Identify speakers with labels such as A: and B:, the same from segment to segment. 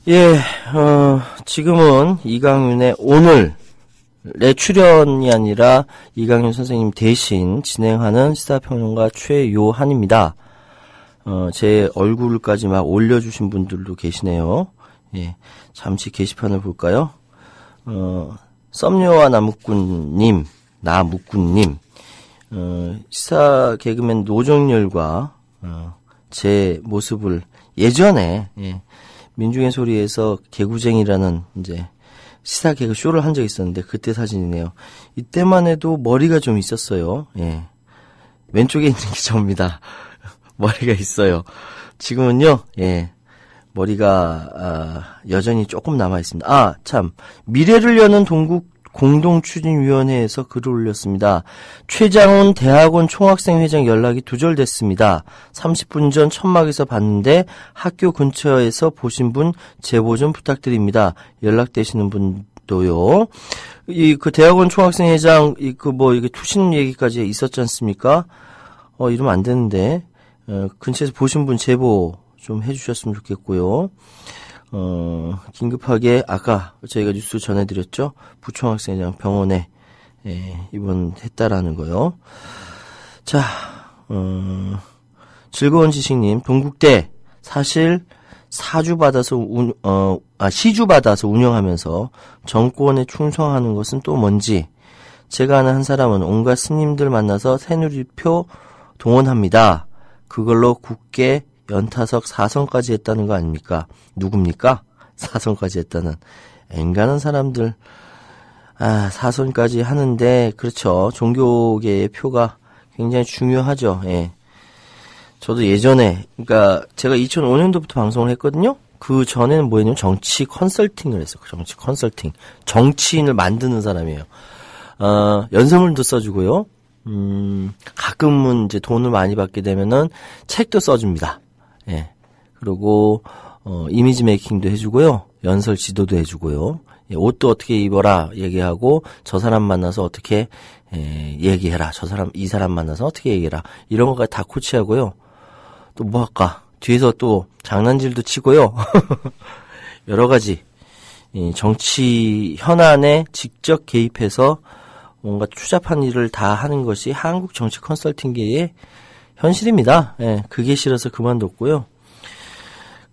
A: 예, 지금은 이강윤의 오늘의 출연이 아니라 이강윤 선생님 대신 진행하는 시사평론가 최요한입니다. 제 얼굴까지 막 올려주신 분들도 계시네요. 예, 잠시 게시판을 볼까요? 썸녀와 나무꾼님, 시사 개그맨 노정열과, 제 모습을 예전에, 예, 민중의 소리에서 개구쟁이라는 이제 시사 개그 쇼를 한 적이 있었는데 그때 사진이네요. 이때만 해도 머리가 좀 있었어요. 예. 왼쪽에 있는 게 접니다. 머리가 있어요. 지금은요, 예. 머리가, 여전히 조금 남아있습니다. 참. 미래를 여는 동국 공동추진위원회에서 글을 올렸습니다. 최장훈 대학원 총학생회장 연락이 두절됐습니다. 30분 전 천막에서 봤는데 학교 근처에서 보신 분 제보 좀 부탁드립니다. 연락되시는 분도요. 그 대학원 총학생회장 이게 투신 얘기까지 있었지 않습니까? 이러면 안 되는데 근처에서 보신 분 제보 좀 해주셨으면 좋겠고요. 긴급하게 아까 저희가 뉴스 전해드렸죠. 부총학생회장 병원에 입원했다라는 거요. 자, 즐거운 지식님, 동국대 사실 시주 받아서 운영하면서 정권에 충성하는 것은 또 뭔지 제가 아는 한 사람은 온갖 스님들 만나서 새누리표 동원합니다. 그걸로 국회 연타석 4선까지 했다는 거 아닙니까? 누굽니까? 4선까지 했다는. 앵간한 사람들, 4선까지 하는데, 그렇죠. 종교계의 표가 굉장히 중요하죠. 예. 저도 예전에, 그러니까 제가 2005년도부터 방송을 했거든요? 그 전에는 뭐였냐면 정치 컨설팅을 했어요. 정치 컨설팅. 정치인을 만드는 사람이에요. 연설문도 써주고요. 가끔은 이제 돈을 많이 받게 되면은 책도 써줍니다. 예. 그리고, 이미지 메이킹도 해주고요. 연설 지도도 해주고요. 예, 옷도 어떻게 입어라 얘기하고, 저 사람 만나서 어떻게, 얘기해라. 이 사람 만나서 어떻게 얘기해라. 이런 것까지 다 코치하고요. 또 뭐 할까? 뒤에서 또 장난질도 치고요. 여러 가지, 정치 현안에 직접 개입해서 뭔가 추잡한 일을 다 하는 것이 한국 정치 컨설팅계의 현실입니다. 예, 그게 싫어서 그만뒀고요.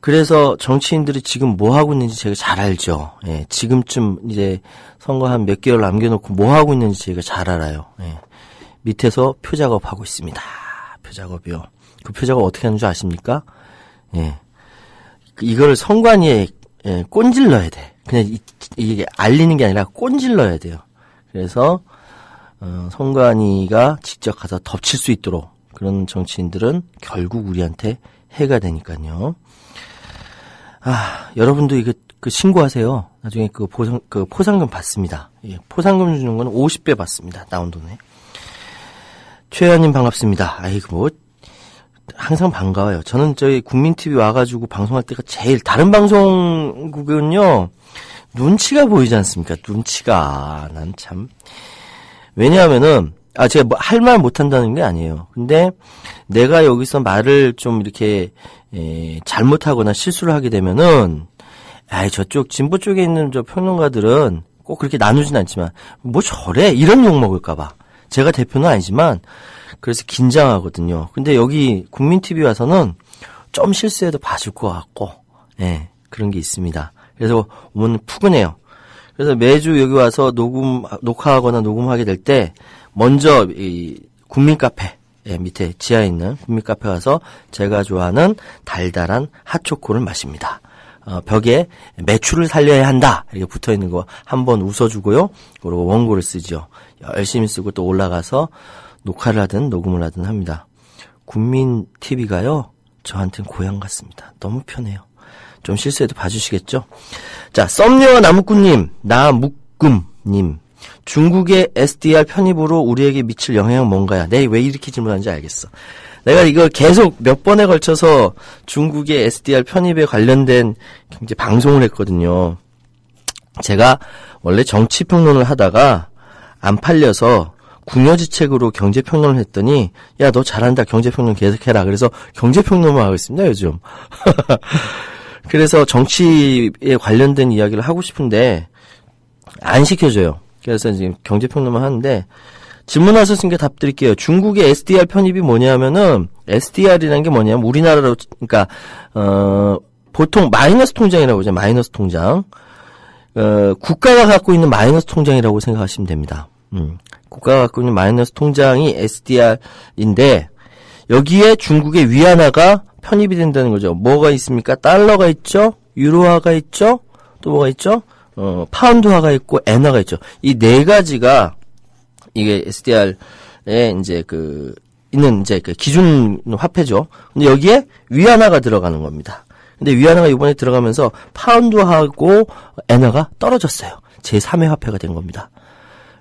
A: 그래서 정치인들이 지금 뭐 하고 있는지 제가 잘 알죠. 예, 지금쯤 이제 선거 한 몇 개월 남겨놓고 뭐 하고 있는지 제가 잘 알아요. 예, 밑에서 표작업하고 있습니다. 표작업이요. 그 표작업 어떻게 하는 줄 아십니까? 예, 이걸 선관위에 꼰질러야 돼. 그냥 이게 알리는 게 아니라 꼰질러야 돼요. 그래서 선관위가 직접 가서 덮칠 수 있도록 그런 정치인들은 결국 우리한테 해가 되니까요. 여러분도 이거 신고하세요. 나중에 포상금 받습니다. 예, 포상금 주는 건 50배 받습니다. 나온 돈에. 최현님 반갑습니다. 항상 반가워요. 저는 저희 국민TV 와가지고 방송할 때가 제일, 다른 방송국은요, 눈치가 보이지 않습니까? 눈치가. 난 참. 왜냐하면은, 제가 할 말 못한다는 게 아니에요. 근데 내가 여기서 말을 좀 이렇게, 잘못하거나 실수를 하게 되면은, 저쪽, 진보 쪽에 있는 저 평론가들은 꼭 그렇게 나누진 않지만, 뭐 저래? 이런 욕 먹을까봐. 제가 대표는 아니지만, 그래서 긴장하거든요. 근데 여기 국민TV 와서는 좀 실수해도 봐줄 것 같고, 그런 게 있습니다. 그래서 오늘 푸근해요. 그래서 매주 여기 와서 녹화하거나 녹음하게 될 때, 먼저 이 국민 카페 밑에 지하에 있는 국민 카페 가서 제가 좋아하는 달달한 핫초코를 마십니다. 벽에 매출을 살려야 한다 이렇게 붙어 있는 거 한번 웃어주고요. 그리고 원고를 쓰죠. 열심히 쓰고 또 올라가서 녹화를 하든 녹음을 하든 합니다. 국민 TV가요 저한테는 고향 같습니다. 너무 편해요. 좀 실수해도 봐주시겠죠? 자, 썸녀와 나무꾼님. 중국의 SDR 편입으로 우리에게 미칠 영향은 뭔가요? 네, 왜 이렇게 질문하는지 알겠어. 내가 이거 계속 몇 번에 걸쳐서 중국의 SDR 편입에 관련된 이제 방송을 했거든요. 제가 원래 정치평론을 하다가 안 팔려서 궁여지책으로 경제평론을 했더니 야, 너 잘한다. 경제평론 계속해라. 그래서 경제평론만 하고 있습니다, 요즘. 그래서 정치에 관련된 이야기를 하고 싶은데 안 시켜줘요. 그래서 지금 경제평론만 하는데 질문 하셨으니까 답 드릴게요. 중국의 SDR 편입이 뭐냐면은 SDR이라는 게 뭐냐면 우리나라로 그러니까 보통 마이너스 통장이라고 하죠. 마이너스 통장. 국가가 갖고 있는 마이너스 통장이라고 생각하시면 됩니다. 국가가 갖고 있는 마이너스 통장이 SDR인데 여기에 중국의 위안화가 편입이 된다는 거죠. 뭐가 있습니까? 달러가 있죠? 유로화가 있죠? 또 뭐가 있죠? 파운드화가 있고 엔화가 있죠. 이 네 가지가 이게 SDR에 이제 있는 이제 기준 화폐죠. 근데 여기에 위안화가 들어가는 겁니다. 근데 위안화가 이번에 들어가면서 파운드하고 엔화가 떨어졌어요. 제3의 화폐가 된 겁니다.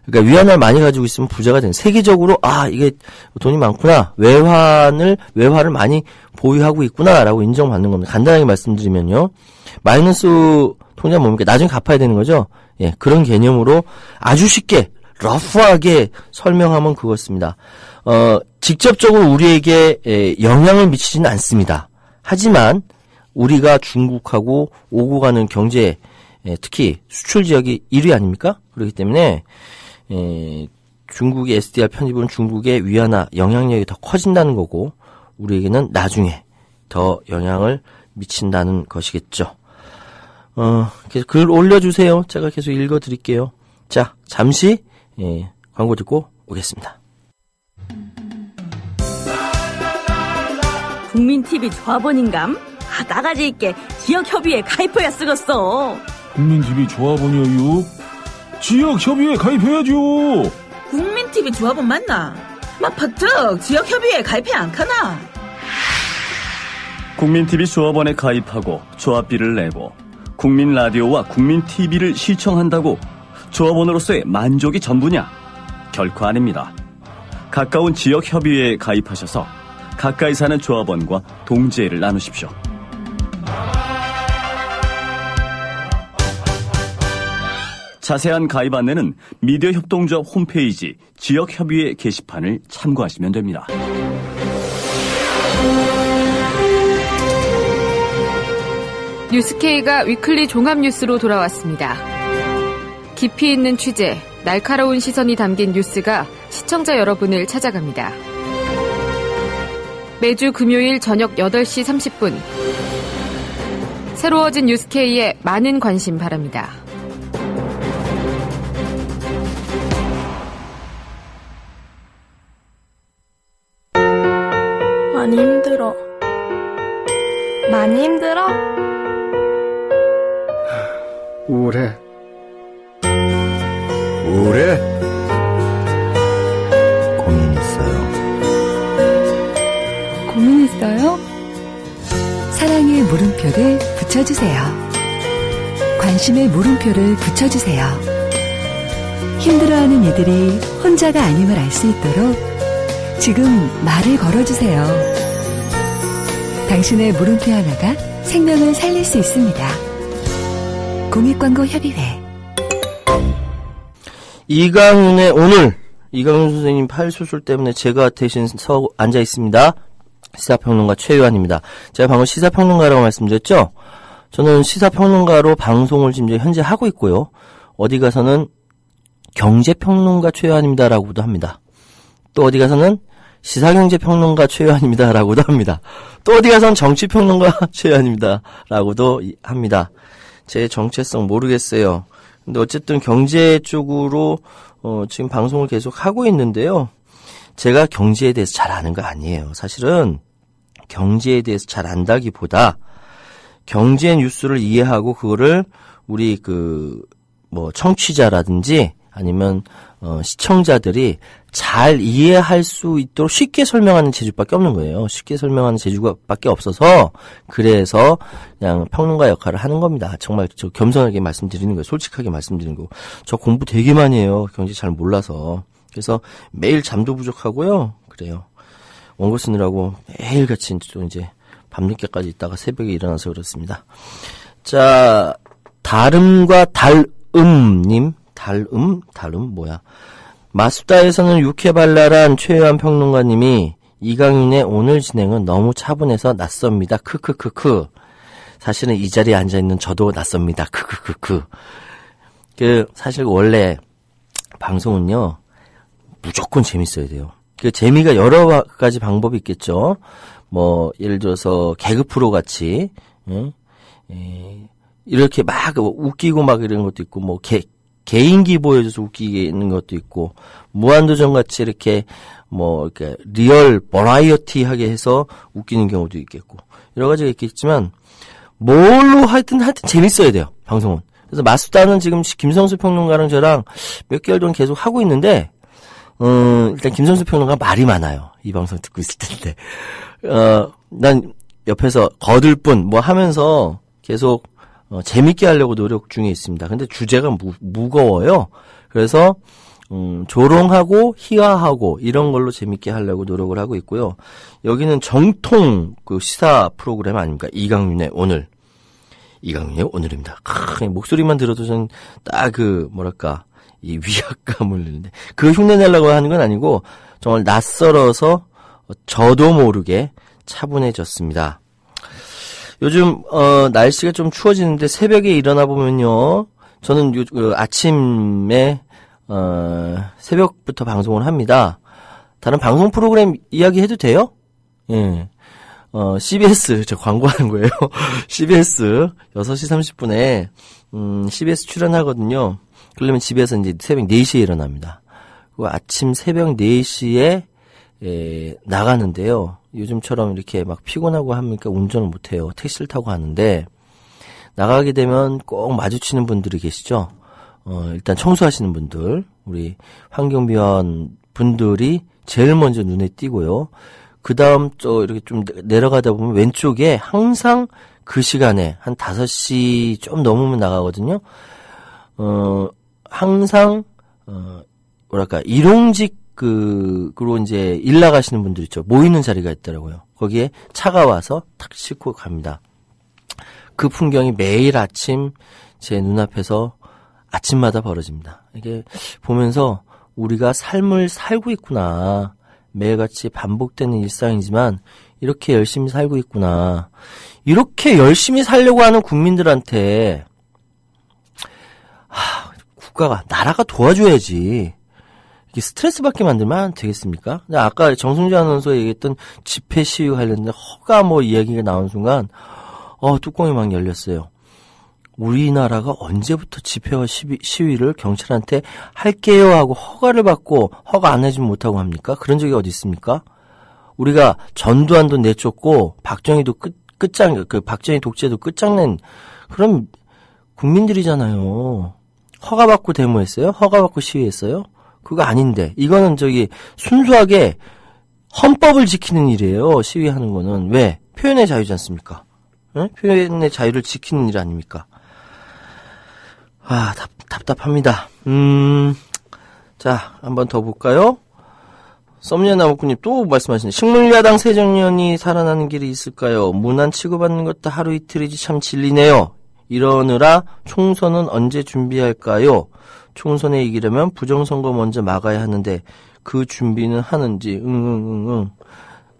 A: 그러니까 위안화를 많이 가지고 있으면 부자가 되는, 세계적으로 이게 돈이 많구나, 외화를 많이 보유하고 있구나라고 인정받는 겁니다. 간단하게 말씀드리면요, 마이너스 통장 뭡니까? 나중에 갚아야 되는 거죠. 예, 그런 개념으로 아주 쉽게 러프하게 설명하면 그렇습니다. 직접적으로 우리에게 영향을 미치지는 않습니다. 하지만 우리가 중국하고 오고 가는 경제, 특히 수출 지역이 1위 아닙니까? 그렇기 때문에 중국의 SDR 편입은 중국의 위안화 영향력이 더 커진다는 거고 우리에게는 나중에 더 영향을 미친다는 것이겠죠. 계속 글 올려주세요. 제가 계속 읽어드릴게요. 자, 잠시 광고 듣고 오겠습니다.
B: 국민TV 조합원인감? 나가지 있게 지역협의회에 가입해야 쓰겠어.
C: 국민TV 조합원이요? 지역협의회 가입해야죠.
D: 국민TV 조합원 맞나? 퍼뜩 지역협의회에 가입해 안 가나?
E: 국민TV 조합원에 가입하고 조합비를 내고 국민라디오와 국민TV를 시청한다고 조합원으로서의 만족이 전부냐? 결코 아닙니다. 가까운 지역협의회에 가입하셔서 가까이 사는 조합원과 동지애를 나누십시오. 자세한 가입 안내는 미디어협동조합 홈페이지 지역협의회 게시판을 참고하시면 됩니다.
F: 뉴스K가 위클리 종합뉴스로 돌아왔습니다. 깊이 있는 취재, 날카로운 시선이 담긴 뉴스가 시청자 여러분을 찾아갑니다. 매주 금요일 저녁 8시 30분 새로워진 뉴스K에 많은 관심 바랍니다.
G: 많이 힘들어. 많이 힘들어?
H: 우울해. 고민 있어요.
I: 고민했어요? 사랑의 물음표를 붙여주세요. 관심의 물음표를 붙여주세요. 힘들어하는 이들이 혼자가 아님을 알 수 있도록 지금 말을 걸어주세요. 당신의 물음표 하나가 생명을 살릴 수 있습니다. 공익광고협의회.
A: 이강윤의 오늘, 이강윤 선생님 팔수술 때문에 제가 대신 앉아 있습니다. 시사평론가 최유한입니다. 제가 방금 시사평론가라고 말씀드렸죠? 저는 시사평론가로 방송을 지금 현재 하고 있고요. 어디 가서는 경제평론가 최유한입니다라고도 합니다. 또 어디 가서는 시사경제평론가 최유한입니다라고도 합니다. 또 어디 가서는 정치평론가 최유한입니다라고도 합니다. 제 정체성 모르겠어요. 근데 어쨌든 경제 쪽으로 지금 방송을 계속 하고 있는데요. 제가 경제에 대해서 잘 아는 거 아니에요. 사실은 경제에 대해서 잘 안다기보다 경제 뉴스를 이해하고 그거를 우리 청취자라든지 아니면 시청자들이 잘 이해할 수 있도록 쉽게 설명하는 재주밖에 없는 거예요. 쉽게 설명하는 재주밖에 없어서 그래서 그냥 평론가 역할을 하는 겁니다. 정말 저 겸손하게 말씀드리는 거예요. 솔직하게 말씀드리는 거. 저 공부 되게 많이 해요. 경제 잘 몰라서. 그래서 매일 잠도 부족하고요. 그래요. 원고 쓰느라고 매일같이 또 이제 밤늦게까지 있다가 새벽에 일어나서 그렇습니다. 자, 다름과 달음님. 달음 뭐야. 마수다에서는 육회발랄한 최유한 평론가님이 이강윤의 오늘 진행은 너무 차분해서 낯섭니다. 크크크크. 사실은 이 자리에 앉아있는 저도 낯섭니다. 사실 원래 방송은요, 무조건 재밌어야 돼요. 그 재미가 여러 가지 방법이 있겠죠. 뭐, 예를 들어서 개그 프로 같이, 이렇게 막 웃기고 막 이런 것도 있고, 뭐, 개인기 보여줘서 웃기는 것도 있고, 무한도전 같이 이렇게, 뭐, 이렇게 리얼 버라이어티하게 해서 웃기는 경우도 있겠고, 여러 가지가 있겠지만, 뭘로 하여튼 재밌어야 돼요, 방송은. 그래서 마수다는 지금 김성수 평론가랑 저랑 몇 개월 동안 계속 하고 있는데, 일단 김성수 평론가 말이 많아요. 이 방송 듣고 있을 텐데. 난 옆에서 거들 뿐 뭐 하면서 계속 재밌게 하려고 노력 중에 있습니다. 근데 주제가 무거워요. 그래서 조롱하고 희화하고 이런 걸로 재밌게 하려고 노력을 하고 있고요. 여기는 정통 그 시사 프로그램 아닙니까? 이강윤의 오늘입니다. 목소리만 들어도 전 딱 이 위압감을 느는데, 그 흉내 내려고 하는 건 아니고, 정말 낯설어서 저도 모르게 차분해졌습니다. 요즘, 날씨가 좀 추워지는데 새벽에 일어나 보면요, 저는 아침에, 새벽부터 방송을 합니다. 다른 방송 프로그램 이야기 해도 돼요? 예. CBS, 저 광고하는 거예요. CBS, 6시 30분에, CBS 출연하거든요. 그러려면 집에서 이제 새벽 4시에 일어납니다. 그리고 아침 새벽 4시에, 나가는데요. 요즘처럼 이렇게 막 피곤하고 하니까 운전을 못해요. 택시를 타고 가는데, 나가게 되면 꼭 마주치는 분들이 계시죠. 일단 청소하시는 분들, 우리 환경미화원 분들이 제일 먼저 눈에 띄고요. 그 다음 이렇게 좀 내려가다 보면 왼쪽에 항상 그 시간에 한 5시 좀 넘으면 나가거든요. 항상 일용직으로 이제 일 나가시는 분들 있죠. 모이는 자리가 있더라고요. 거기에 차가 와서 탁 싣고 갑니다. 그 풍경이 매일 아침 제 눈앞에서 아침마다 벌어집니다. 이게 보면서 우리가 삶을 살고 있구나. 매일같이 반복되는 일상이지만 이렇게 열심히 살고 있구나. 이렇게 열심히 살려고 하는 국민들한테 국가가, 나라가 도와줘야지. 이게 스트레스 받게 만들면 안 되겠습니까? 아까 정승주 아나운서 얘기했던 집회 시위 관련된 허가 이야기가 나온 순간 뚜껑이 막 열렸어요. 우리나라가 언제부터 집회와 시위를 경찰한테 할게요 하고 허가를 받고 허가 안 해주면 못하고 합니까? 그런 적이 어디 있습니까? 우리가 전두환도 내쫓고 박정희 독재도 끝장낸 그런 국민들이잖아요. 허가받고 데모했어요? 허가받고 시위했어요? 그거 아닌데. 이거는 순수하게 헌법을 지키는 일이에요. 시위하는 거는. 왜? 표현의 자유지 않습니까? 네? 표현의 자유를 지키는 일 아닙니까? 답답합니다. 자, 한번 더 볼까요? 썸니의 나무꾼님 또 말씀하시네. 식물야당 새정년이 살아나는 길이 있을까요? 무난 치고받는 것도 하루 이틀이지 참 질리네요. 이러느라 총선은 언제 준비할까요? 총선에 이기려면 부정선거 먼저 막아야 하는데 그 준비는 하는지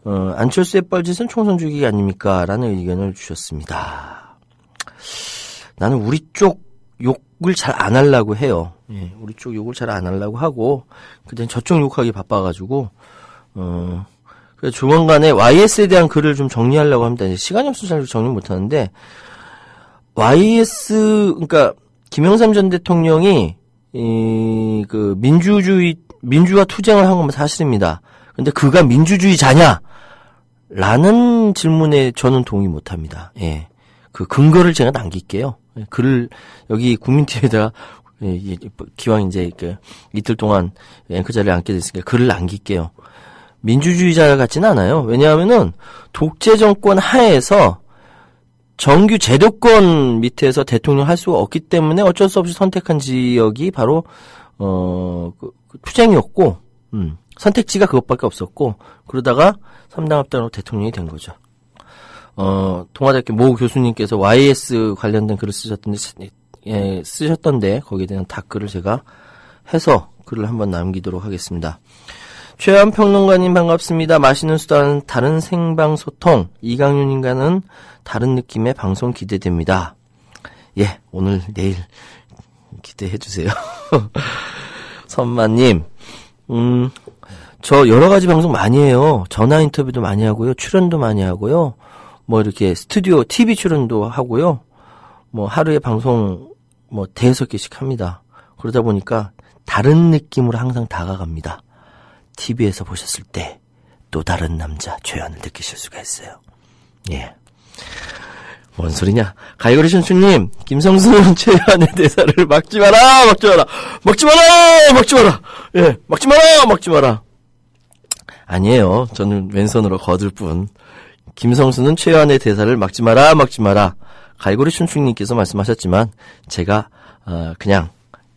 A: 안철수의 뻘짓은 총선 죽이기 아닙니까? 라는 의견을 주셨습니다. 나는 우리 쪽 욕을 잘 안 하려고 해요. 예, 우리 쪽 욕을 잘 안 하려고 하고 그땐 저쪽 욕하기 바빠가지고 그래서 조만간에 YS에 대한 글을 좀 정리하려고 합니다. 이제 시간이 없어서 잘 정리 못하는데 YS, 그러니까 김영삼 전 대통령이 민주화 투쟁을 한 건 사실입니다. 근데 그가 민주주의자냐? 라는 질문에 저는 동의 못 합니다. 예. 그 근거를 제가 남길게요. 글을 여기 국민TV에다가 기왕 이제 이틀 동안 앵커 자리에 앉게 됐으니까 글을 남길게요. 민주주의자 같지는 않아요. 왜냐하면은 독재 정권 하에서 정규 제도권 밑에서 대통령 할 수가 없기 때문에 어쩔 수 없이 선택한 지역이 바로 투쟁이었고 선택지가 그것밖에 없었고 그러다가 3당 합당으로 대통령이 된 거죠. 동아대학교 모 교수님께서 YS 관련된 글을 쓰셨던데 거기에 대한 답글을 제가 해서 글을 한번 남기도록 하겠습니다. 최현 평론가님 반갑습니다. 맛있는 수다는 다른 생방소통. 이강윤인가는 다른 느낌의 방송 기대됩니다. 예, 오늘 내일 기대해주세요. 선마님, 저 여러 가지 방송 많이 해요. 전화 인터뷰도 많이 하고요. 출연도 많이 하고요. 뭐 이렇게 스튜디오, TV 출연도 하고요. 뭐 하루에 방송 뭐 5-6개씩 합니다. 그러다 보니까 다른 느낌으로 항상 다가갑니다. TV에서 보셨을 때 또 다른 남자 최현을 느끼실 수가 있어요. 예. 뭔 소리냐? 가이거리 춘추님, 김성수는 최현의 대사를 막지 마라, 막지 마라, 막지 마라, 막지 마라. 예, 막지 마라, 막지 마라. 아니에요. 저는 왼손으로 거들 뿐. 김성수는 최현의 대사를 막지 마라, 막지 마라. 가이거리 춘추님께서 말씀하셨지만 제가 그냥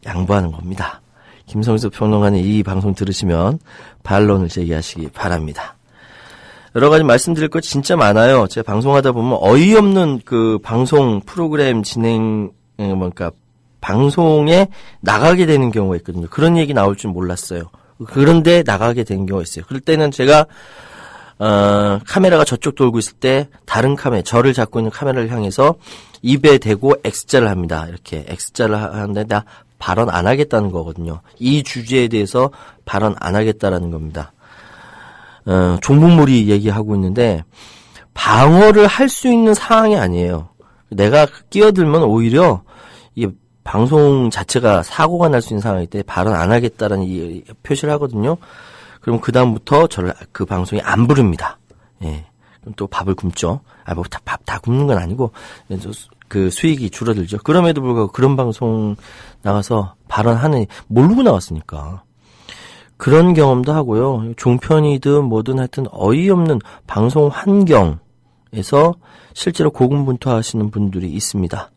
A: 양보하는 겁니다. 김성수 평론가님 이 방송 들으시면 반론을 제기하시기 바랍니다. 여러 가지 말씀드릴 거 진짜 많아요. 제가 방송하다 보면 어이없는 그 방송 프로그램 진행, 그러니까 방송에 나가게 되는 경우가 있거든요. 그런 얘기 나올 줄 몰랐어요. 그런데 나가게 되는 경우가 있어요. 그럴 때는 제가 카메라가 저쪽 돌고 있을 때 다른 카메라, 저를 잡고 있는 카메라를 향해서 입에 대고 X자를 합니다. 이렇게 X자를 하는데 나 발언 안 하겠다는 거거든요. 이 주제에 대해서 발언 안 하겠다라는 겁니다. 종북몰이 얘기하고 있는데 방어를 할 수 있는 상황이 아니에요. 내가 끼어들면 오히려 이 방송 자체가 사고가 날 수 있는 상황일 때 발언 안 하겠다라는 이 표시를 하거든요. 그럼 그 다음부터 저를 그 방송에 안 부릅니다. 예. 그럼 또 밥을 굶죠. 뭐 밥 다 굶는 건 아니고 그 수익이 줄어들죠. 그럼에도 불구하고 그런 방송 나가서 발언하는 모르고 나왔으니까. 그런 경험도 하고요. 종편이든 뭐든 하여튼 어이없는 방송 환경에서 실제로 고군분투하시는 분들이 있습니다.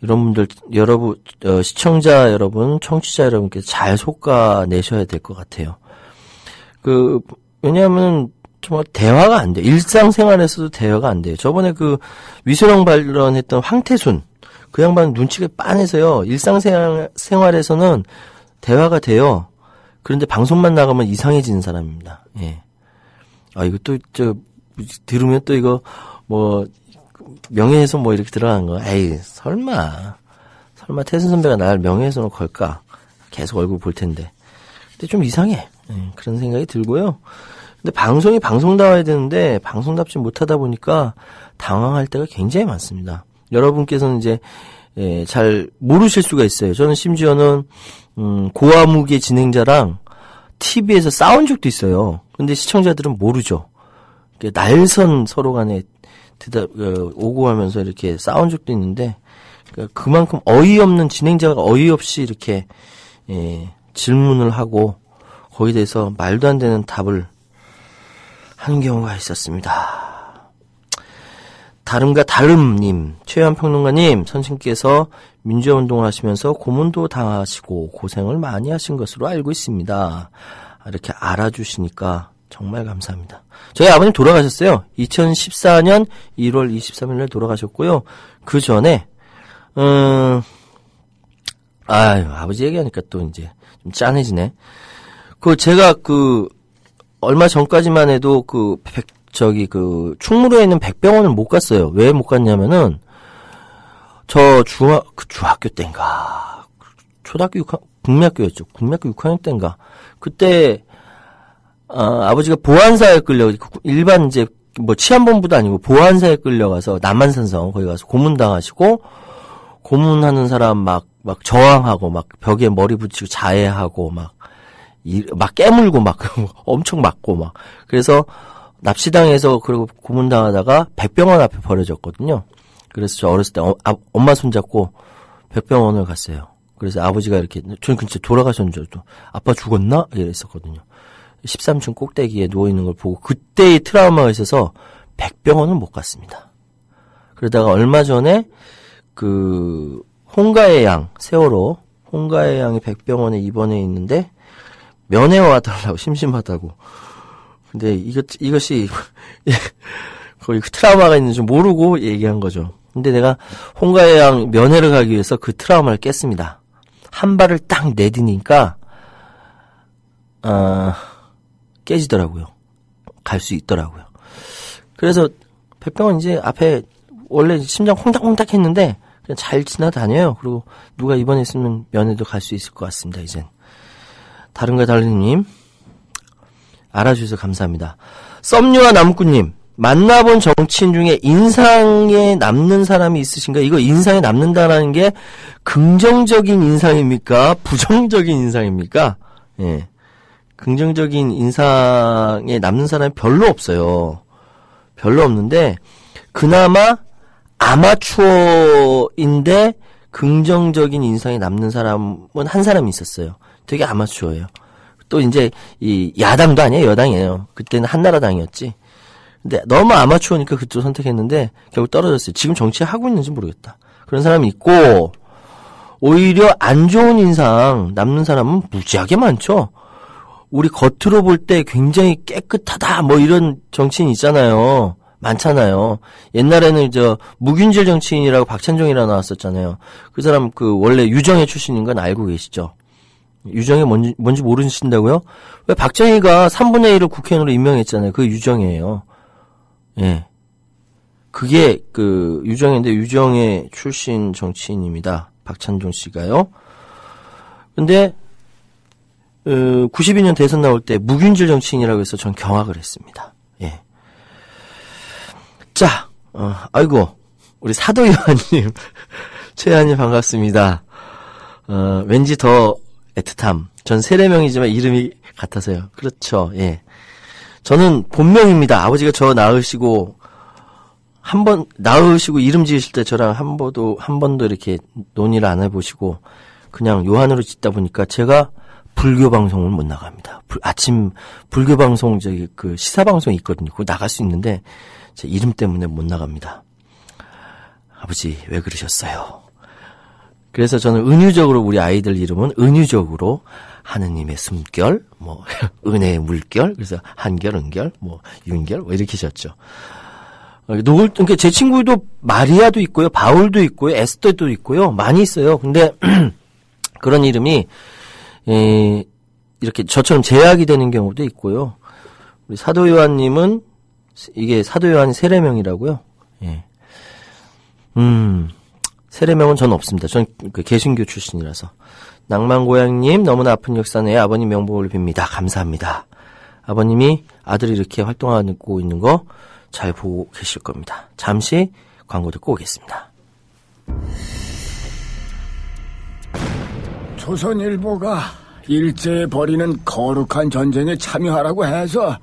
A: 이런 분들, 여러분, 시청자 여러분, 청취자 여러분께서 잘 속아내셔야 될 것 같아요. 왜냐하면 정말 대화가 안 돼요. 일상생활에서도 대화가 안 돼요. 저번에 그 위수령 발언했던 황태순, 그 양반 눈치가 빤해서요. 일상생활에서는 대화가 돼요. 그런데 방송만 나가면 이상해지는 사람입니다. 예. 이거 또, 들으면 또 이거, 명예훼손 이렇게 들어가는 거. 에이, 설마 태순 선배가 날 명예훼손을 걸까? 계속 얼굴 볼 텐데. 근데 좀 이상해. 그런 생각이 들고요. 근데 방송이 방송다워야 되는데, 방송답지 못하다 보니까 당황할 때가 굉장히 많습니다. 여러분께서는 이제, 잘 모르실 수가 있어요. 저는 심지어는, 고화무게 진행자랑 TV에서 싸운 적도 있어요. 근데 시청자들은 모르죠. 날선 서로 간에 오고 가면서 이렇게 싸운 적도 있는데, 그만큼 어이없는 진행자가 어이없이 이렇게, 질문을 하고, 거기에 대해서 말도 안 되는 답을 하는 경우가 있었습니다. 다름과 다름님, 최현 평론가님, 선생님께서 민주화 운동을 하시면서 고문도 당하시고 고생을 많이 하신 것으로 알고 있습니다. 이렇게 알아주시니까 정말 감사합니다. 저희 아버님 돌아가셨어요. 2014년 1월 23일에 돌아가셨고요. 그 전에 아버지 얘기하니까 또 이제 좀 짠해지네. 제가 얼마 전까지만 해도 충무로에 있는 백병원을 못 갔어요. 왜 못 갔냐면은, 저 중학교 때인가, 초등학교 국민학교였죠. 국민학교 6학년 때인가. 그때, 아버지가 보안사에 일반 이제, 치안본부도 아니고 보안사에 끌려가서 남한산성 거기 가서 고문당하시고, 고문하는 사람 막 저항하고, 벽에 머리 붙이고 자해하고, 막 깨물고 엄청 맞고 그래서 납치당해서 그리고 고문당하다가 백병원 앞에 버려졌거든요. 그래서 저 어렸을 때 엄마 손잡고 백병원을 갔어요. 그래서 아버지가 이렇게 저는 진짜 돌아가셨는 줄 알고 아빠 죽었나? 이랬었거든요. 13층 꼭대기에 누워있는 걸 보고 그때의 트라우마가 있어서 백병원을 못 갔습니다. 그러다가 얼마 전에 홍가의 양 세월호 홍가의 양이 백병원에 입원해 있는데 면회 와달라고 심심하다고. 근데 이것이 거의 트라우마가 있는 줄 모르고 얘기한 거죠. 근데 내가 홍가의 양 면회를 가기 위해서 그 트라우마를 깼습니다. 한 발을 딱 내디니까 깨지더라고요. 갈 수 있더라고요. 그래서 백병은 이제 앞에 원래 심장 홍닥홍닥 했는데 그냥 잘 지나다녀요. 그리고 누가 입원했으면 면회도 갈 수 있을 것 같습니다. 이젠. 다른가 달리님 알아주셔서 감사합니다. 썸류와 나무꾼님 만나본 정치인 중에 인상에 남는 사람이 있으신가? 이거 인상에 남는다라는 게 긍정적인 인상입니까? 부정적인 인상입니까? 예. 긍정적인 인상에 남는 사람이 별로 없어요. 별로 없는데 그나마 아마추어인데 긍정적인 인상에 남는 사람은 한 사람이 있었어요. 되게 아마추어예요. 또 이제 이 야당도 아니에요, 여당이에요. 그때는 한나라당이었지. 근데 너무 아마추어니까 그쪽 선택했는데 결국 떨어졌어요. 지금 정치하고 있는지 모르겠다. 그런 사람이 있고 오히려 안 좋은 인상 남는 사람은 무지하게 많죠. 우리 겉으로 볼 때 굉장히 깨끗하다 뭐 이런 정치인 있잖아요. 많잖아요. 옛날에는 무균질 정치인이라고 박찬종이라 나왔었잖아요. 그 사람 원래 유정회 출신인 건 알고 계시죠? 유정회 뭔지 모르신다고요? 왜 박정희가 3분의 1을 국회의원으로 임명했잖아요. 그게 유정회예요. 예. 그게 유정회인데 유정회 출신 정치인입니다. 박찬종 씨가요. 근데 92년 대선 나올 때 무균질 정치인이라고 해서 전 경악을 했습니다. 예. 자, 아이고 우리 사도요한님, 최한님 반갑습니다. 왠지 더 애틋함. 전 세례명이지만 이름이 같아서요. 그렇죠. 예. 저는 본명입니다. 아버지가 저 낳으시고 이름 지으실 때 저랑 한 번도 이렇게 논의를 안 해보시고 그냥 요한으로 짓다 보니까 제가 불교 방송을 못 나갑니다. 아침 불교 방송 시사 방송이 있거든요. 그거 나갈 수 있는데 제 이름 때문에 못 나갑니다. 아버지 왜 그러셨어요? 그래서 저는 은유적으로 우리 아이들 이름은 은유적으로 하느님의 숨결, 은혜의 물결, 그래서 한결, 은결, 윤결, 이렇게 셨죠. 그러니까 제 친구도 마리아도 있고요, 바울도 있고요, 에스더도 있고요, 많이 있어요. 근데 그런 이름이 이렇게 저처럼 제약이 되는 경우도 있고요. 우리 사도 요한님은 이게 사도 요한이 세례명이라고요. 예. 세례명은 전 없습니다. 전 개신교 출신이라서. 낭만고양님 너무나 아픈 역사 내에 아버님 명복을 빕니다. 감사합니다. 아버님이 아들이 이렇게 활동하고 있는 거 잘 보고 계실 겁니다. 잠시 광고 듣고 오겠습니다.
G: 조선일보가 일제에 벌이는 거룩한 전쟁에 참여하라고 해서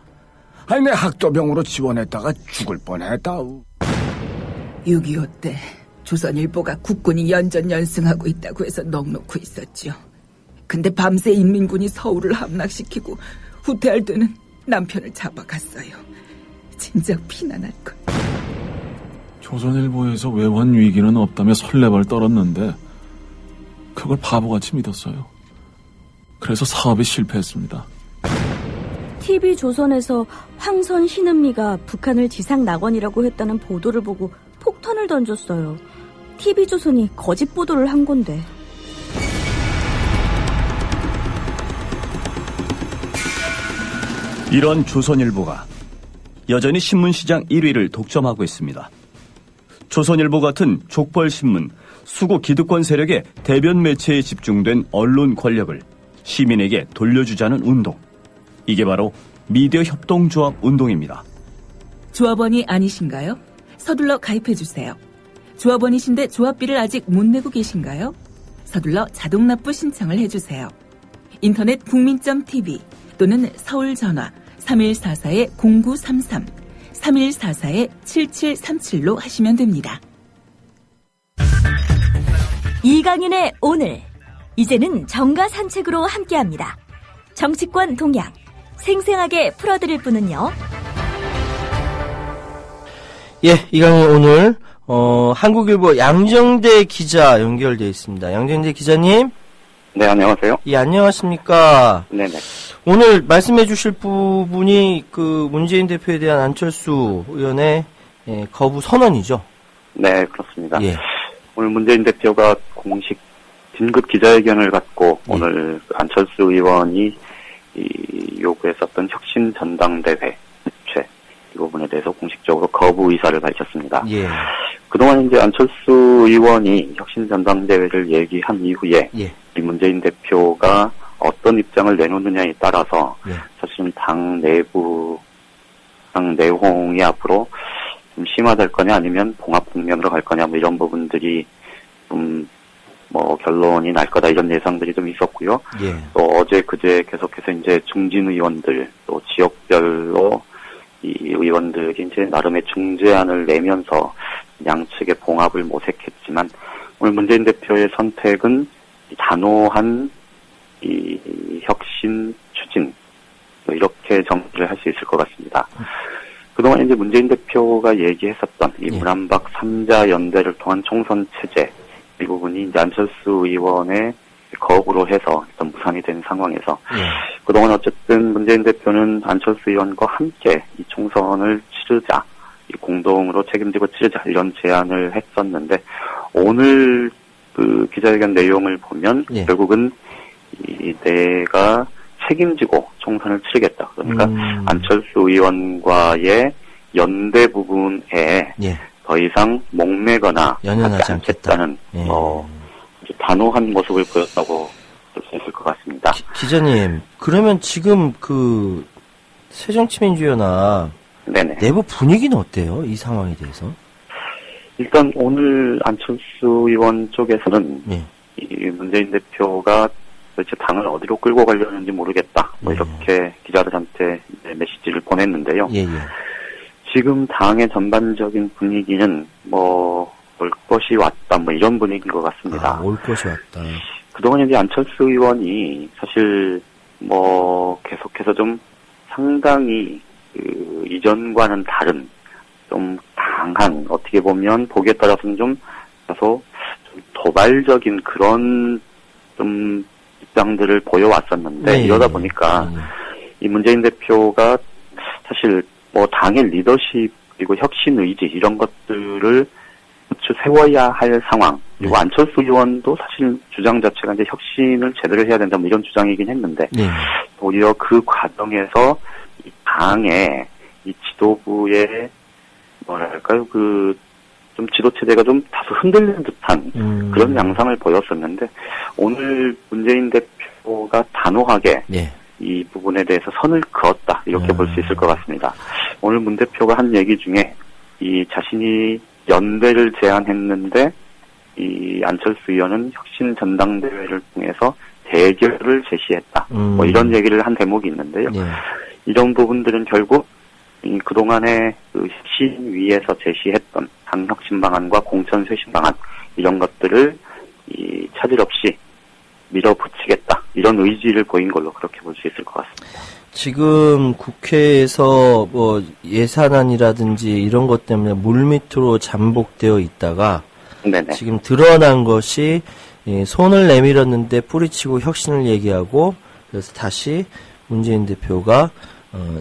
G: 내 학도병으로 지원했다가 죽을 뻔했다우.
D: 6.25 때 조선일보가 국군이 연전연승하고 있다고 해서 넋놓고 있었죠. 근데 밤새 인민군이 서울을 함락시키고 후퇴할 때는 남편을 잡아갔어요. 진짜 피난할걸.
C: 조선일보에서 외환 위기는 없다며 설레발 떨었는데 그걸 바보같이 믿었어요. 그래서 사업이 실패했습니다.
B: TV조선에서 황선 신은미가 북한을 지상 낙원이라고 했다는 보도를 보고 폭탄을 던졌어요. TV조선이 거짓 보도를 한 건데.
E: 이런 조선일보가 여전히 신문시장 1위를 독점하고 있습니다. 조선일보 같은 족벌신문, 수구 기득권 세력의 대변 매체에 집중된 언론 권력을 시민에게 돌려주자는 운동. 이게 바로 미디어 협동조합 운동입니다.
D: 조합원이 아니신가요? 서둘러 가입해주세요. 조합원이신데 조합비를 아직 못 내고 계신가요? 서둘러 자동납부 신청을 해주세요. 인터넷 국민.tv 또는 서울전화 3144-0933, 3144-7737로 하시면 됩니다.
B: 이강인의 오늘. 이제는 정가 산책으로 함께합니다. 정치권 동향 생생하게 풀어드릴 분은요.
A: 예, 이강인 오늘 한국일보 양정대 기자 연결되어 있습니다. 양정대 기자님.
J: 네, 안녕하세요.
A: 예, 안녕하십니까.
J: 네네.
A: 오늘 말씀해 주실 부분이 문재인 대표에 대한 안철수 의원의 거부 선언이죠.
J: 네, 그렇습니다.
A: 예.
J: 오늘 문재인 대표가 공식 긴급 기자회견을 갖고
A: 예.
J: 오늘 안철수 의원이 이 요구했었던 혁신 전당대회 개최 이 부분에 대해서 공식적으로 거부 의사를 밝혔습니다.
A: 예.
J: 그동안 이제 안철수 의원이 혁신 전당대회를 얘기한 이후에 이 문재인 대표가 어떤 입장을 내놓느냐에 따라서 사실은 당 내홍이 앞으로 좀 심화될 거냐 아니면 봉합 국면으로 갈 거냐 뭐 이런 부분들이 좀 뭐 결론이 날 거다 이런 예상들이 좀 있었고요. 또 어제 그제 계속해서 이제 중진 의원들 또 지역별로 이 의원들이 이제 나름의 중재안을 내면서 양측의 봉합을 모색했지만 오늘 문재인 대표의 선택은 단호한 이 혁신 추진 뭐 이렇게 정리를 할 수 있을 것 같습니다. 그동안 이제 문재인 대표가 얘기했었던 이 문한박 3자 연대를 통한 총선 체제 이 부분이 이제 안철수 의원의 거부로 해서 일단 무산이 된 상황에서 그동안 어쨌든 문재인 대표는 안철수 의원과 함께 이 총선을 치르자, 이 공동으로 책임지고 치르자 이런 제안을 했었는데 오늘 그 기자회견 내용을 보면 결국은 이 내가 책임지고 총선을 치르겠다. 그러니까 안철수 의원과의 연대 부분에 더 이상 목매거나
A: 연연하지 않겠다는
J: 아주 단호한 모습을 보였다고 볼 수 있을 것 같습니다.
A: 기자님, 그러면 지금 그 새정치민주연합 내부 분위기는 어때요? 이 상황에 대해서?
J: 일단 오늘 안철수 의원 쪽에서는 이 문재인 대표가 도대체 당을 어디로 끌고 가려는지 모르겠다. 뭐 이렇게 기자들한테 메시지를 보냈는데요. 지금 당의 전반적인 분위기는 뭐 올 것이 왔다 뭐 이런 분위기인 것 같습니다.
A: 올 것이 왔다.
J: 그동안 이제 안철수 의원이 사실 뭐 계속해서 좀 상당히 그 이전과는 다른 좀 강한 어떻게 보면 보기에 따라서는 좀 다소 좀 도발적인 그런 좀 입장들을 보여왔었는데 이러다 보니까 이 문재인 대표가 사실 뭐 당의 리더십 그리고 혁신 의지 이런 것들을 세워야 할 상황 그리고 안철수 의원도 사실 주장 자체가 이제 혁신을 제대로 해야 된다 뭐 이런 주장이긴 했는데 오히려 그 과정에서 이 당의 이 지도부의 뭐랄까요 그 좀 지도 체제가 좀 다소 흔들리는 듯한 그런 양상을 보였었는데 오늘 문재인 대표가 단호하게 이 부분에 대해서 선을 그었다 이렇게 볼 수 있을 것 같습니다. 오늘 문 대표가 한 얘기 중에 이 자신이 연대를 제안했는데 이 안철수 의원은 혁신 전당대회를 통해서 대결을 제시했다. 뭐 이런 얘기를 한 대목이 있는데요. 이런 부분들은 결국 이 그동안의 그 신위에서 제시했던 당혁신 방안과 공천 쇄신 방안 이런 것들을 이 차질 없이 밀어붙이겠다 이런 의지를 보인 걸로 그렇게 볼 수 있을 것 같습니다.
A: 지금 국회에서 뭐 예산안이라든지 이런 것 때문에 물밑으로 잠복되어 있다가 지금 드러난 것이 손을 내밀었는데 뿌리치고 혁신을 얘기하고 그래서 다시 문재인 대표가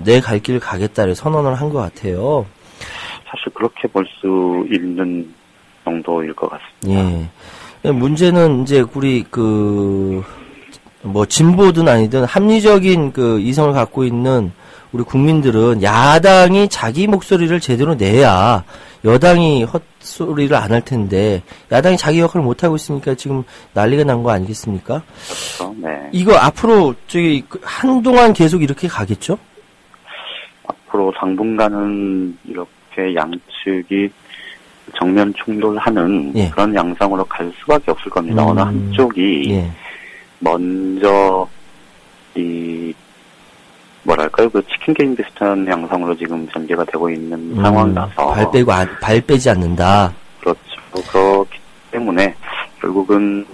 A: 내 갈 길을 가겠다를 선언을 한 것 같아요.
J: 사실 그렇게 볼 수 있는 정도일 것 같습니다.
A: 문제는 이제 우리 뭐 진보든 아니든 합리적인 그 이성을 갖고 있는 우리 국민들은 야당이 자기 목소리를 제대로 내야 여당이 헛소리를 안 할 텐데 야당이 자기 역할을 못 하고 있으니까 지금 난리가 난 거 아니겠습니까?
J: 그렇죠.
A: 이거 앞으로 한동안 계속 이렇게 가겠죠?
J: 앞으로 당분간은 이렇게 양측이 정면 충돌하는 그런 양상으로 갈 수밖에 없을 겁니다. 어느 한쪽이 먼저 뭐랄까요 그 치킨 게임 비슷한 양상으로 지금 전개가 되고 있는 상황이라서
A: 발 빼지 않는다.
J: 그렇죠. 그렇기 때문에 결국은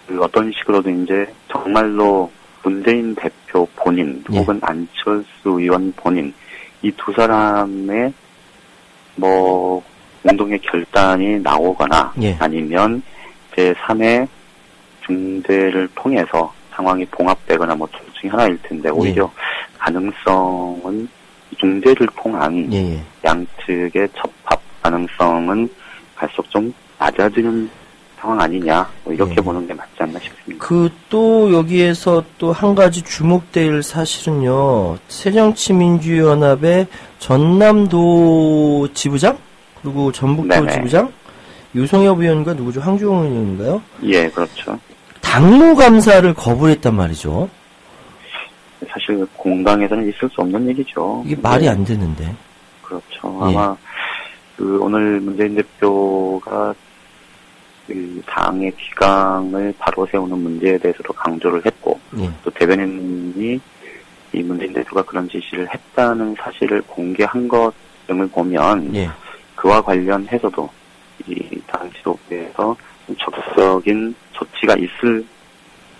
J: 그 어떤 식으로든 이제 정말로 문재인 대표 본인 혹은 안철수 의원 본인 이 두 사람의 뭐 공동의 결단이 나오거나 아니면 제3의 중재를 통해서 상황이 봉합되거나 뭐 둘 중에 하나일 텐데 오히려 가능성은 중재를 통한 양측의 접합 가능성은 갈수록 좀 낮아지는 상황 아니냐, 뭐 이렇게
A: 예.
J: 보는 게 맞지 않나 싶습니다.
A: 또 여기에서 또 한 가지 주목될 사실은요, 새정치민주연합의 전남도 지부장? 그리고 전북도
J: 네네.
A: 지부장? 유성엽 의원과 누구죠? 황주홍 의원인가요?
J: 예, 그렇죠.
A: 당무감사를 거부했단 말이죠.
J: 사실 공당에서는 있을 수 없는 얘기죠.
A: 이게 말이 안 되는데.
J: 그렇죠.
A: 예.
J: 아마 오늘 문재인 대표가 그 당의 기강을 바로 세우는 문제에 대해서도 강조를 했고,
A: 예.
J: 또 대변인이 이 문재인 대표가 그런 지시를 했다는 사실을 공개한 것 등을 보면,
A: 예.
J: 그와 관련해서도 이 당 지도부에서 좀 적극적인 조치가 있을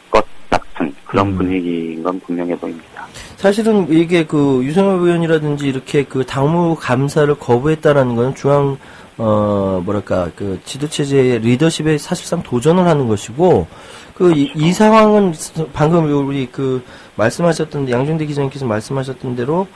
J: 것 같은 그런 분위기인 건 분명해 보입니다.
A: 사실은 이게 그 유성엽 의원이라든지 이렇게 그 당무 감사를 거부했다라는 건 중앙 그 지도체제의 리더십에 사실상 도전을 하는 것이고, 이 상황은 방금 우리 말씀하셨던, 양준대 기자님께서 말씀하셨던 대로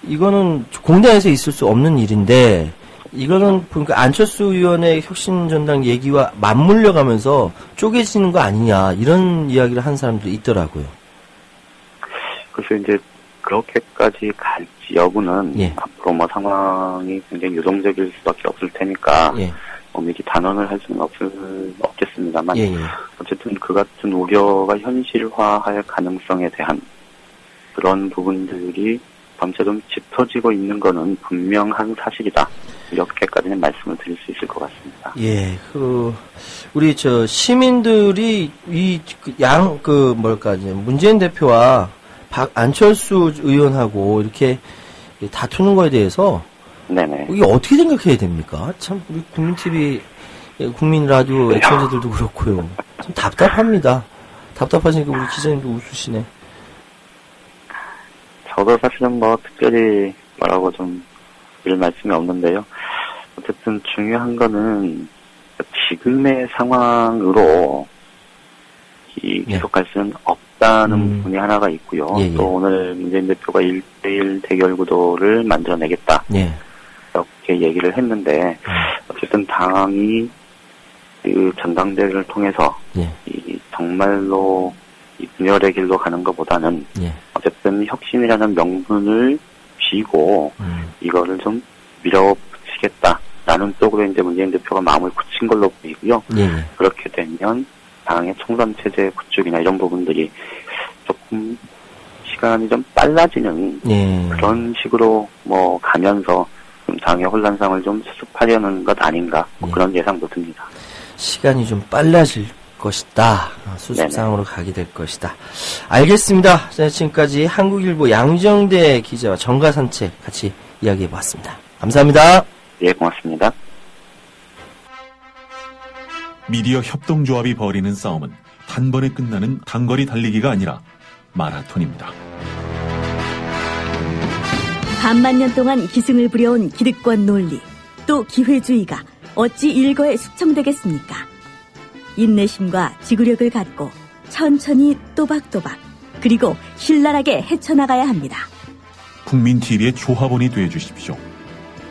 A: 이거는 공당에서 있을 수 없는 일인데, 이거는 그러니까 안철수 의원의 혁신전당 얘기와 맞물려 가면서 쪼개지는 거 아니냐, 이런 이야기를 한 사람도 있더라고요.
J: 그래서 이제 그렇게까지 갈지 여부는
A: 예.
J: 앞으로 상황이 굉장히 유동적일 수밖에 없을 테니까
A: 예.
J: 미리 단언을 할 수는 없겠습니다만,
A: 예.
J: 어쨌든 그 같은 우려가 현실화할 가능성에 대한 그런 부분들이 점차 좀 짙어지고 있는 거는 분명한 사실이다. 이렇게까지는 말씀을 드릴 수 있을 것 같습니다.
A: 예, 우리 시민들이 문재인 대표와 안철수 의원하고 이렇게 다투는 거에 대해서
J: 네네.
A: 이게 어떻게 생각해야 됩니까? 참, 우리 국민TV, 국민 라디오 애청자들도 그렇고요. 참 답답합니다. 답답하시니까 우리 기자님도 웃으시네.
J: 저도 사실은 특별히 뭐라고 좀 드릴 말씀이 없는데요. 어쨌든 중요한 거는 지금의 상황으로 계속할 수는 없다는 부분이 하나가 있고요.
A: 예, 예.
J: 또 오늘 문재인 대표가 1대1 대결 구도를 만들어내겠다.
A: 예.
J: 이렇게 얘기를 했는데, 어쨌든 당이 그 전당대회를 통해서
A: 예.
J: 정말로 분열의 길로 가는 것보다는
A: 예.
J: 어쨌든 혁신이라는 명분을 쥐고 이거를 좀 밀어붙이겠다라는 쪽으로 이제 문재인 대표가 마음을 굳힌 걸로 보이고요.
A: 예.
J: 그렇게 되면 당의 총선 체제 구축이나 이런 부분들이 조금 시간이 좀 빨라지는
A: 예.
J: 그런 식으로 가면서 좀 당의 혼란상을 좀 수습하려는 것 아닌가 그런 예상도 듭니다.
A: 시간이 좀 빨라질 것이다. 수습상으로 가게 될 것이다. 알겠습니다. 지금까지 한국일보 양정대 기자와 정가산책 같이 이야기해봤습니다. 감사합니다.
J: 예, 고맙습니다.
C: 미디어 협동조합이 벌이는 싸움은 단번에 끝나는 단거리 달리기가 아니라 마라톤입니다.
B: 반만 년 동안 기승을 부려온 기득권 논리, 또 기회주의가 어찌 일거에 숙청되겠습니까? 인내심과 지구력을 갖고 천천히 또박또박 그리고 신랄하게 헤쳐나가야 합니다.
C: 국민TV의 조합원이 되어주십시오.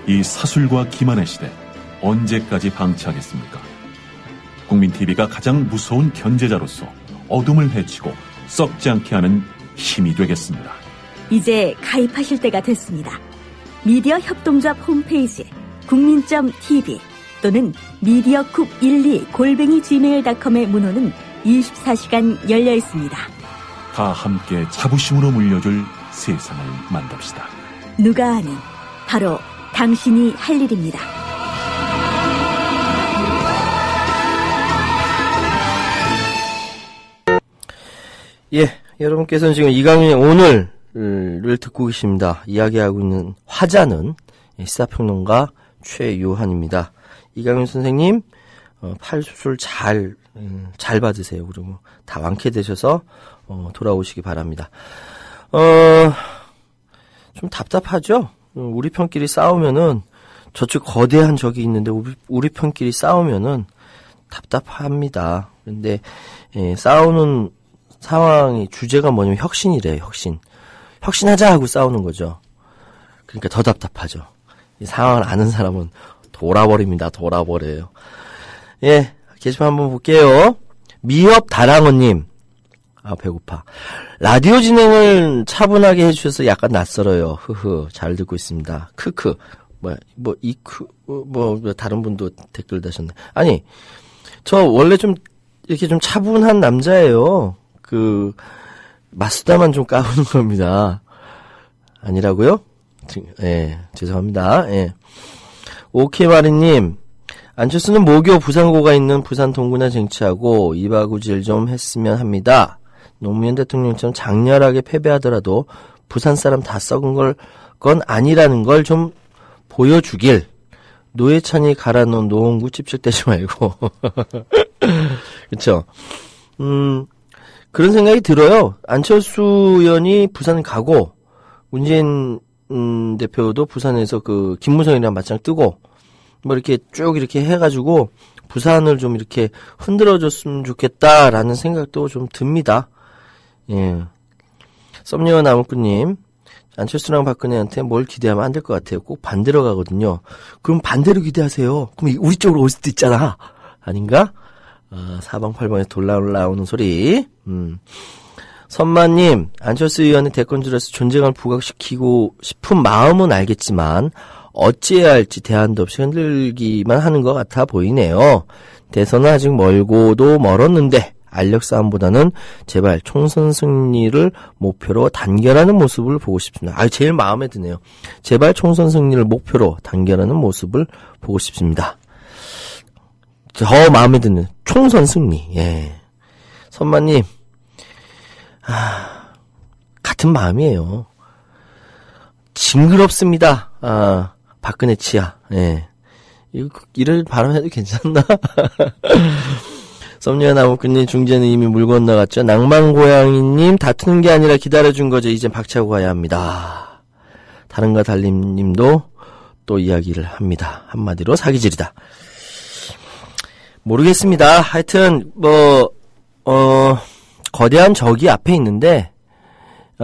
C: 이 사술과 기만의 시대 언제까지 방치하겠습니까? 국민TV가 가장 무서운 견제자로서 어둠을 헤치고 썩지 않게 하는 힘이 되겠습니다.
B: 이제 가입하실 때가 됐습니다. 미디어 협동조합 홈페이지 국민.tv 또는 mediacoup12@gmail.com의 문호는 24시간 열려 있습니다.
C: 다 함께 자부심으로 물려줄 세상을 만듭시다.
B: 누가 아는 바로 당신이 할 일입니다.
A: 예, 여러분께서는 지금 이강윤의 오늘을 듣고 계십니다. 이야기하고 있는 화자는 시사평론가 최요한입니다. 이강윤 선생님, 팔 수술 잘 받으세요. 그리고 다 완쾌되셔서 돌아오시기 바랍니다. 좀 답답하죠? 우리 편끼리 싸우면은 저쪽 거대한 적이 있는데 우리 편끼리 싸우면은 답답합니다. 근데 싸우는 상황이 주제가 뭐냐면 혁신이래요. 혁신하자 하고 싸우는 거죠. 그러니까 더 답답하죠. 이 상황을 아는 사람은 돌아버립니다. 돌아버려요. 예, 게시판 한번 볼게요. 미협 다랑어님. 아, 배고파. 라디오 진행을 차분하게 해주셔서 약간 낯설어요. 잘 듣고 있습니다. 크크. 다른 분도 댓글 다셨네. 아니, 저 원래 좀, 이렇게 좀 차분한 남자예요. 마수다만 좀 까부는 겁니다. 아니라고요? 예, 죄송합니다. 예. 오케이마리님, 안철수는 모교 부산고가 있는 부산 동구나 쟁취하고 이바구질 좀 했으면 합니다. 노무현 대통령처럼 장렬하게 패배하더라도 부산 사람 다 썩은 건 아니라는 걸 좀 보여주길. 노회찬이 갈아놓은 노원구 찝쩍대지 말고. 그쵸? 그런 생각이 들어요. 안철수 의원이 부산 가고, 문재인 대표도 부산에서 김무성이랑 맞짱 뜨고, 이렇게 쭉 이렇게 해가지고, 부산을 좀 이렇게 흔들어줬으면 좋겠다라는 생각도 좀 듭니다. 예. 썸녀와 나무꾼님, 안철수랑 박근혜한테 뭘 기대하면 안 될 것 같아요. 꼭 반대로 가거든요. 그럼 반대로 기대하세요. 그럼 우리 쪽으로 올 수도 있잖아. 아닌가? 사방팔방에서 돌아오는 소리. 선마님, 안철수 의원의 대권주로서 존재감을 부각시키고 싶은 마음은 알겠지만 어찌해야 할지 대안도 없이 흔들기만 하는 것 같아 보이네요. 대선은 아직 멀고도 멀었는데 알력 싸움보다는 제발 총선 승리를 목표로 단결하는 모습을 보고 싶습니다. 제일 마음에 드네요. 제발 총선 승리를 목표로 단결하는 모습을 보고 싶습니다. 더 마음에 드는 총선 승리. 예. 선마님, 같은 마음이에요. 징그럽습니다. 박근혜 치아. 예. 이럴 발언해도 괜찮나? 썸녀 나무꾼님, 중재는 이미 물 건너갔죠. 낭만고양이님, 다투는 게 아니라 기다려준 거죠. 이젠 박차고 가야 합니다. 다른가 달님님도 또 이야기를 합니다. 한마디로 사기질이다. 모르겠습니다. 하여튼 거대한 적이 앞에 있는데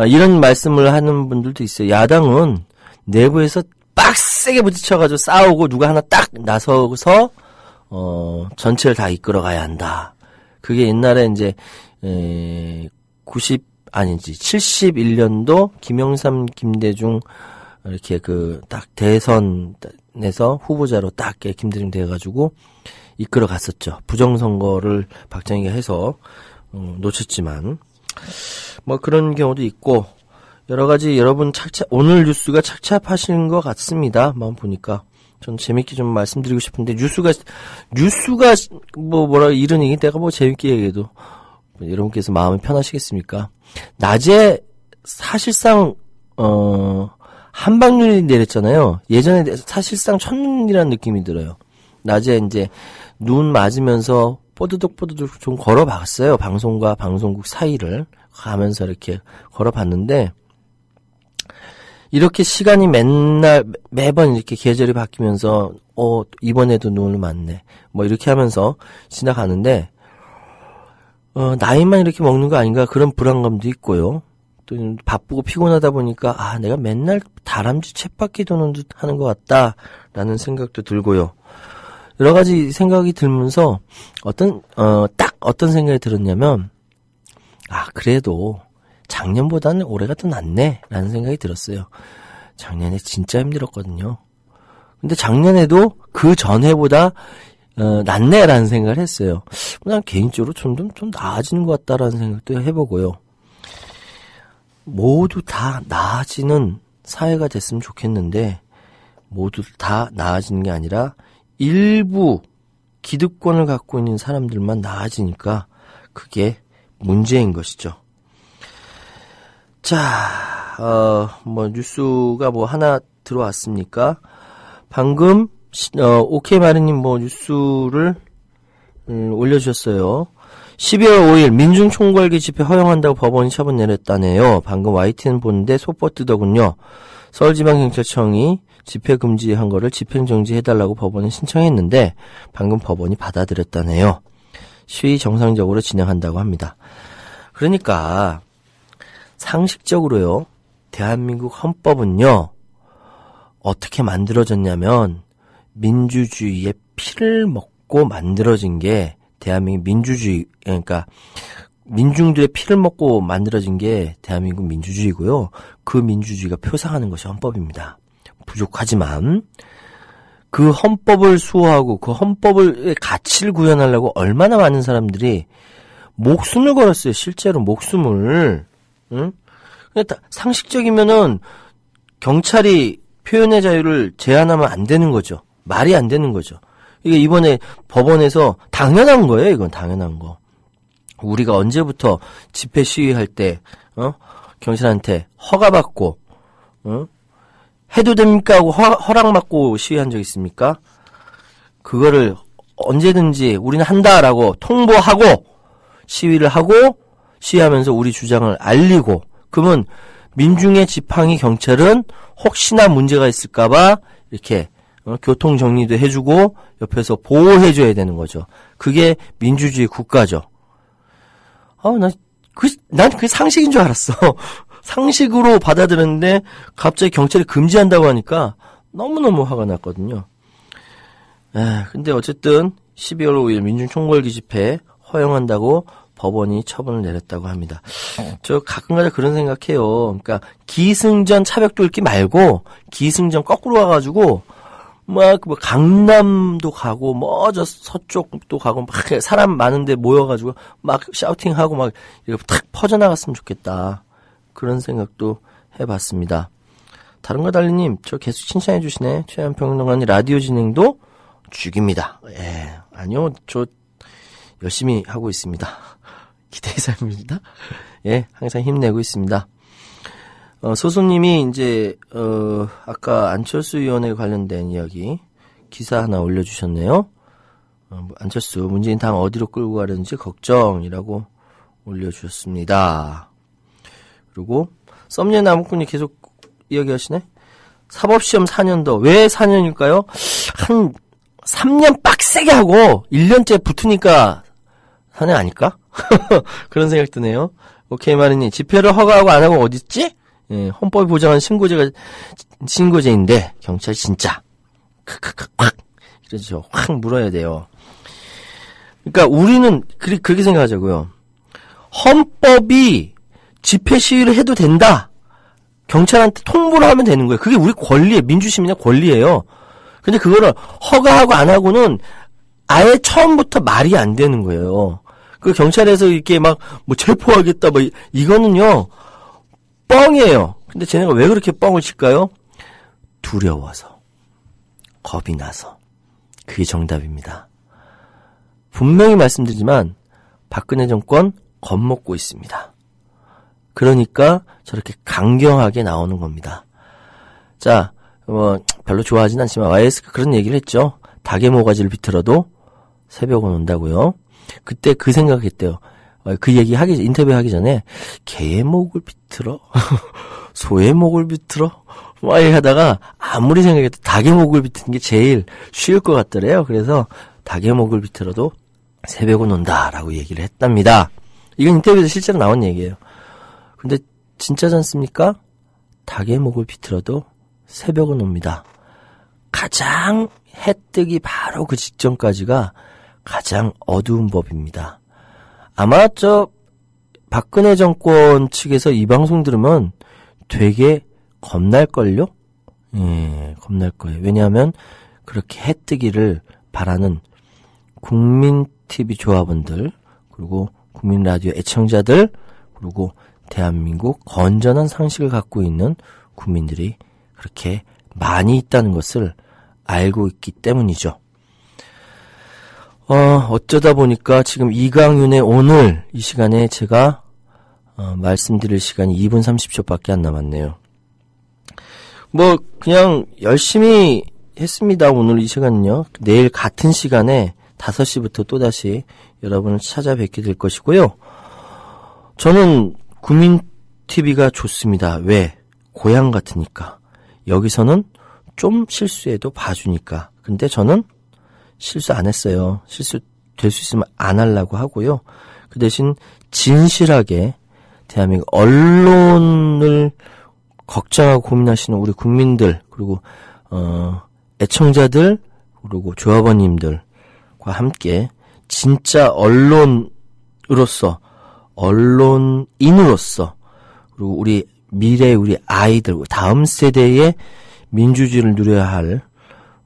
A: 이런 말씀을 하는 분들도 있어요. 야당은 내부에서 빡세게 부딪혀가지고 싸우고 누가 하나 딱 나서서 전체를 다 이끌어가야 한다. 그게 옛날에 이제 71년도 김영삼, 김대중 이렇게 딱 대선에서 후보자로 딱 김대중 돼가지고 이끌어 갔었죠. 부정선거를 박정희가 해서 놓쳤지만 그런 경우도 있고 여러 가지 여러분 오늘 뉴스가 착잡하시는 것 같습니다. 마음 보니까 전 재밌게 좀 말씀드리고 싶은데 뉴스가 이런 얘기 내가 재밌게 얘기해도 여러분께서 마음이 편하시겠습니까? 낮에 사실상 한방눈이 내렸잖아요. 예전에 사실상 첫눈이라는 느낌이 들어요. 낮에 이제 눈 맞으면서 뽀드득 좀 걸어봤어요. 방송과 방송국 사이를 가면서 이렇게 걸어봤는데 이렇게 시간이 매번 이렇게 계절이 바뀌면서 이번에도 눈을 맞네. 이렇게 하면서 지나가는데 나이만 이렇게 먹는 거 아닌가 그런 불안감도 있고요. 또 바쁘고 피곤하다 보니까 내가 맨날 다람쥐 쳇바퀴 도는 듯 하는 것 같다라는 생각도 들고요. 여러 가지 생각이 들면서 어떤 생각이 들었냐면 그래도 작년보다는 올해가 더 낫네라는 생각이 들었어요. 작년에 진짜 힘들었거든요. 근데 작년에도 그 전해보다 낫네라는 생각을 했어요. 난 개인적으로 좀 나아지는 것 같다라는 생각도 해보고요. 모두 다 나아지는 사회가 됐으면 좋겠는데 모두 다 나아지는 게 아니라 일부 기득권을 갖고 있는 사람들만 나아지니까 그게 문제인 것이죠. 자, 뉴스가 하나 들어왔습니까? 방금, 오케이마리님 뉴스를, 올려주셨어요. 12월 5일 민중총궐기 집회 허용한다고 법원이 처분 내렸다네요. 방금 YTN 보는데 속보 뜨더군요. 서울지방경찰청이 집회 금지한 거를 집행정지해달라고 법원에 신청했는데, 방금 법원이 받아들였다네요. 시위 정상적으로 진행한다고 합니다. 그러니까, 상식적으로요, 대한민국 헌법은요, 어떻게 만들어졌냐면, 민주주의의 피를 먹고 만들어진 게 대한민국 민주주의, 그러니까 민중들의 피를 먹고 만들어진 게 대한민국 민주주의고요. 그 민주주의가 표상하는 것이 헌법입니다. 부족하지만 그 헌법을 수호하고 그 헌법의 가치를 구현하려고 얼마나 많은 사람들이 목숨을 걸었어요. 실제로 목숨을. 응? 그러니까 상식적이면은 경찰이 표현의 자유를 제한하면 안 되는 거죠. 말이 안 되는 거죠. 이게 이번에 법원에서 당연한 거예요. 이건 당연한 거. 우리가 언제부터 집회 시위할 때 경찰한테 허가받고 해도 됩니까 하고 허락받고 시위한 적 있습니까? 그거를 언제든지 우리는 한다라고 통보하고 시위를 하고 시위하면서 우리 주장을 알리고, 그러면 민중의 지팡이 경찰은 혹시나 문제가 있을까봐 이렇게 교통 정리도 해주고 옆에서 보호해줘야 되는 거죠. 그게 민주주의 국가죠. 난 그게 상식인 줄 알았어. 상식으로 받아들였는데 갑자기 경찰이 금지한다고 하니까 너무너무 화가 났거든요. 근데 어쨌든 12월 5일 민중총궐기 집회 허용한다고 법원이 처분을 내렸다고 합니다. 저 가끔가다 그런 생각해요. 그러니까 기승전 차벽 뚫기 말고 기승전 거꾸로 와가지고 막 뭐 강남도 가고 뭐 저 서쪽도 가고 막 사람 많은데 모여가지고 막 샤우팅하고 막 이렇게 탁 퍼져나갔으면 좋겠다. 그런 생각도 해봤습니다. 다른 거 달리님, 저 계속 칭찬해 주시네. 최한 평론가님 라디오 진행도 죽입니다. 아니요, 저 열심히 하고 있습니다. 기대의 삶입니다. 항상 힘내고 있습니다. 소소님이 이제 아까 안철수 의원에 관련된 이야기 기사 하나 올려주셨네요. 안철수 문재인 당 어디로 끌고 가려는지 걱정이라고 올려주셨습니다. 그리고 썸녀 나무꾼이 계속 이야기하시네. 사법시험 4년 더. 왜 4년일까요? 한 3년 빡세게 하고 1년째 붙으니까 4년 아닐까? 그런 생각 드네요. 오케이 마리님, 집회를 허가하고 안 하고 어딨지? 헌법이 보장한 신고제인데 경찰 진짜 확 이러죠. 확 물어야 돼요. 그러니까 우리는 그렇게 생각하자고요. 헌법이 집회 시위를 해도 된다. 경찰한테 통보를 하면 되는 거예요. 그게 우리 권리예요. 민주시민의 권리예요. 근데 그거를 허가하고 안 하고는 아예 처음부터 말이 안 되는 거예요. 그 경찰에서 이렇게 막 뭐 체포하겠다 뭐 이거는요 뻥이에요. 근데 쟤네가 왜 그렇게 뻥을 칠까요? 두려워서, 겁이 나서. 그게 정답입니다. 분명히 말씀드리지만 박근혜 정권 겁먹고 있습니다. 그러니까 저렇게 강경하게 나오는 겁니다. 자, 별로 좋아하진 않지만 YS가 그런 얘기를 했죠. 닭의 모가지를 비틀어도 새벽은 온다고요. 그때 그 생각했대요. 그 인터뷰 하기 전에 개의 목을 비틀어? 소의 목을 비틀어? 막 하다가 아무리 생각해도 닭의 목을 비트는 게 제일 쉬울 것 같더래요. 그래서 닭의 목을 비틀어도 새벽은 온다라고 얘기를 했답니다. 이건 인터뷰에서 실제로 나온 얘기예요. 근데 진짜지 않습니까? 닭의 목을 비틀어도 새벽은 옵니다. 가장 해 뜨기 바로 그 직전까지가 가장 어두운 법입니다. 아마 박근혜 정권 측에서 이 방송 들으면 되게 겁날걸요? 겁날 거예요. 왜냐하면 그렇게 해 뜨기를 바라는 국민TV 조합원들, 그리고 국민라디오 애청자들, 그리고 대한민국 건전한 상식을 갖고 있는 국민들이 그렇게 많이 있다는 것을 알고 있기 때문이죠. 어쩌다 보니까 지금 이강윤의 오늘 이 시간에 제가 말씀드릴 시간이 2분 30초밖에 안 남았네요. 그냥 열심히 했습니다. 오늘 이 시간은요. 내일 같은 시간에 5시부터 또다시 여러분을 찾아뵙게 될 것이고요. 저는 국민TV가 좋습니다. 왜? 고향 같으니까. 여기서는 좀 실수해도 봐주니까. 근데 저는 실수 안 했어요. 실수 될 수 있으면 안 하려고 하고요. 그 대신 진실하게 대한민국 언론을 걱정하고 고민하시는 우리 국민들, 그리고 애청자들, 그리고 조합원님들과 함께 진짜 언론으로서, 언론인으로서, 그리고 우리 미래의 우리 아이들, 다음 세대의 민주주의를 누려야 할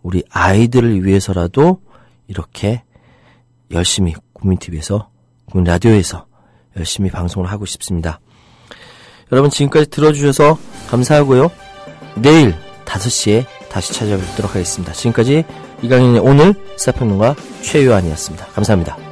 A: 우리 아이들을 위해서라도 이렇게 열심히 국민TV에서, 국민라디오에서 열심히 방송을 하고 싶습니다. 여러분 지금까지 들어주셔서 감사하고요. 내일 5시에 다시 찾아뵙도록 하겠습니다. 지금까지 이강인의 오늘 시사평론가 최요한이었습니다. 감사합니다.